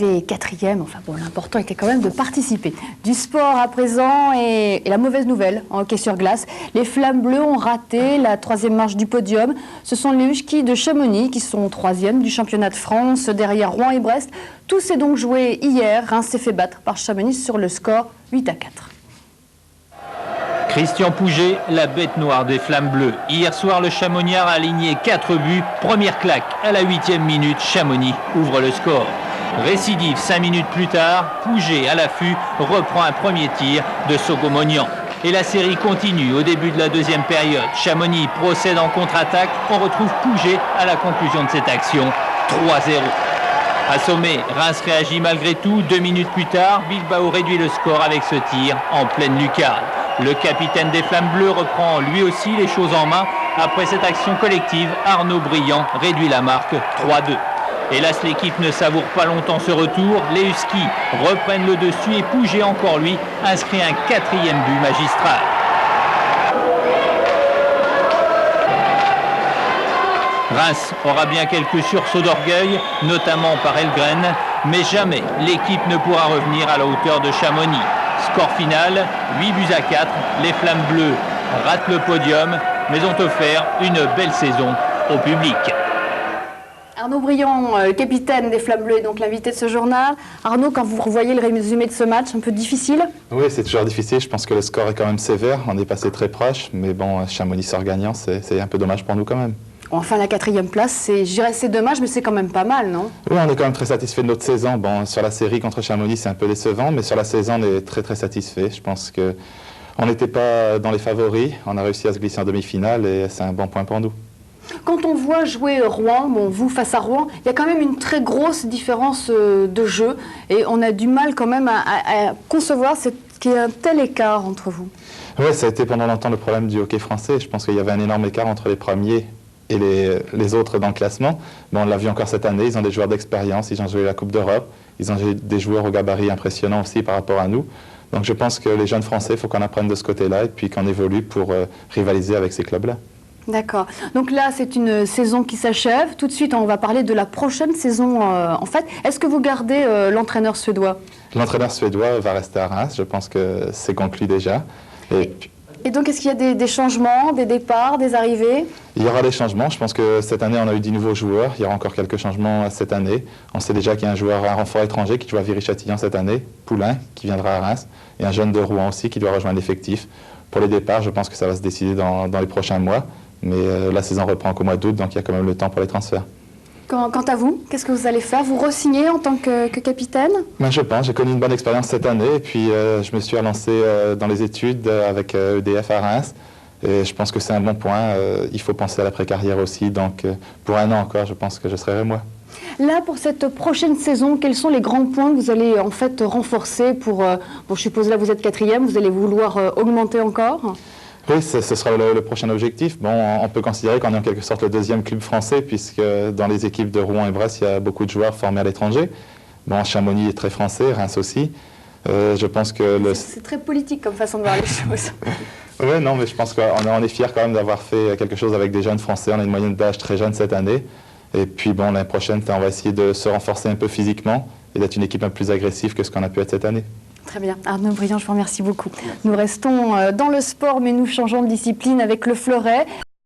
Et quatrième, enfin bon, l'important était quand même de participer. Du sport à présent et la mauvaise nouvelle en hockey sur glace. Les Flammes Bleues ont raté la troisième marche du podium. Ce sont les Huskies de Chamonix qui sont troisième du championnat de France derrière Rouen et Brest. Tout s'est donc joué hier. Reims s'est fait battre par Chamonix sur le score 8-4. Christian Pouget, la bête noire des Flammes Bleues. Hier soir, le Chamoniard a aligné 4 buts. Première claque à la 8e minute. Chamonix ouvre le score. Récidive 5 minutes plus tard, Pouget à l'affût reprend un premier tir de Sogomonian. Et la série continue au début de la deuxième période. Chamonix procède en contre-attaque. On retrouve Pouget à la conclusion de cette action. 3-0. Assommé, Reims réagit malgré tout. 2 minutes plus tard, Bilbao réduit le score avec ce tir en pleine lucarne. Le capitaine des Flammes Bleues reprend lui aussi les choses en main. Après cette action collective, Arnaud Briand réduit la marque 3-2. Hélas, l'équipe ne savoure pas longtemps ce retour. Les Huskies reprennent le dessus et Pouget encore lui inscrit un 4e but magistral. Reims aura bien quelques sursauts d'orgueil, notamment par Elgren, mais jamais l'équipe ne pourra revenir à la hauteur de Chamonix. Score final, 8 buts à 4. Les Flammes Bleues ratent le podium, mais ont offert une belle saison au public. Arnaud Briand, capitaine des Flammes Bleues, est donc l'invité de ce journal. Arnaud, quand vous revoyez le résumé de ce match, un peu difficile? Oui, c'est toujours difficile. Je pense que le score est quand même sévère. On est passé très proche. Mais bon, Chamonix sort gagnant, c'est un peu dommage pour nous quand même. Enfin, la 4e place, je dirais c'est dommage, mais c'est quand même pas mal, non? Oui, on est quand même très satisfait de notre saison. Bon, sur la série contre Chamonix, c'est un peu décevant, mais sur la saison, on est très satisfait. Je pense qu'on n'était pas dans les favoris. On a réussi à se glisser en demi-finale et c'est un bon point pour nous. Quand on voit jouer Rouen, bon, vous face à Rouen, il y a quand même une très grosse différence de jeu et on a du mal quand même à concevoir qu'il y ait un tel écart entre vous. Oui, ça a été pendant longtemps le problème du hockey français. Je pense qu'il y avait un énorme écart entre les premiers et les autres dans le classement. Bon, on l'a vu encore cette année, ils ont des joueurs d'expérience, ils ont joué la Coupe d'Europe, ils ont des joueurs au gabarit impressionnants aussi par rapport à nous. Donc je pense que les jeunes Français, il faut qu'on apprenne de ce côté-là et puis qu'on évolue pour rivaliser avec ces clubs-là. D'accord. Donc là, c'est une saison qui s'achève. Tout de suite, on va parler de la prochaine saison, en fait. Est-ce que vous gardez l'entraîneur suédois? L'entraîneur suédois va rester à Reims. Je pense que c'est conclu déjà. Et donc, est-ce qu'il y a des changements, des départs, des arrivées? Il y aura des changements. Je pense que cette année, on a eu 10 nouveaux joueurs. Il y aura encore quelques changements cette année. On sait déjà qu'il y a un renfort étranger qui joue à Viry-Châtillon cette année, Poulain, qui viendra à Reims, et un jeune de Rouen aussi qui doit rejoindre l'effectif. Pour les départs, je pense que ça va se décider dans les prochains mois. Mais la saison reprend qu'au mois d'août, donc il y a quand même le temps pour les transferts. Quant à vous, qu'est-ce que vous allez faire? Vous re-signez en tant que capitaine? Ben, je pense, j'ai connu une bonne expérience cette année et puis je me suis relancé dans les études avec EDF à Reims. Et je pense que c'est un bon point. Il faut penser à l'après-carrière aussi, donc pour un an encore, je pense que je serai moi. Là, pour cette prochaine saison, quels sont les grands points que vous allez en fait renforcer pour je suppose là vous êtes 4e, vous allez vouloir augmenter encore? Oui, ce sera le prochain objectif. Bon, on peut considérer qu'on est en quelque sorte le 2e club français, puisque dans les équipes de Rouen et Brest, il y a beaucoup de joueurs formés à l'étranger. Bon, Chamonix est très français, Reims aussi. Je pense que c'est très politique comme façon de voir les choses. Oui, non, mais je pense qu'on est fiers quand même d'avoir fait quelque chose avec des jeunes français. On a une moyenne d'âge très jeune cette année. Et puis, bon, l'année prochaine, on va essayer de se renforcer un peu physiquement et d'être une équipe un peu plus agressive que ce qu'on a pu être cette année. Très bien. Arnaud Briand, je vous remercie beaucoup. Nous restons dans le sport, mais nous changeons de discipline avec le fleuret.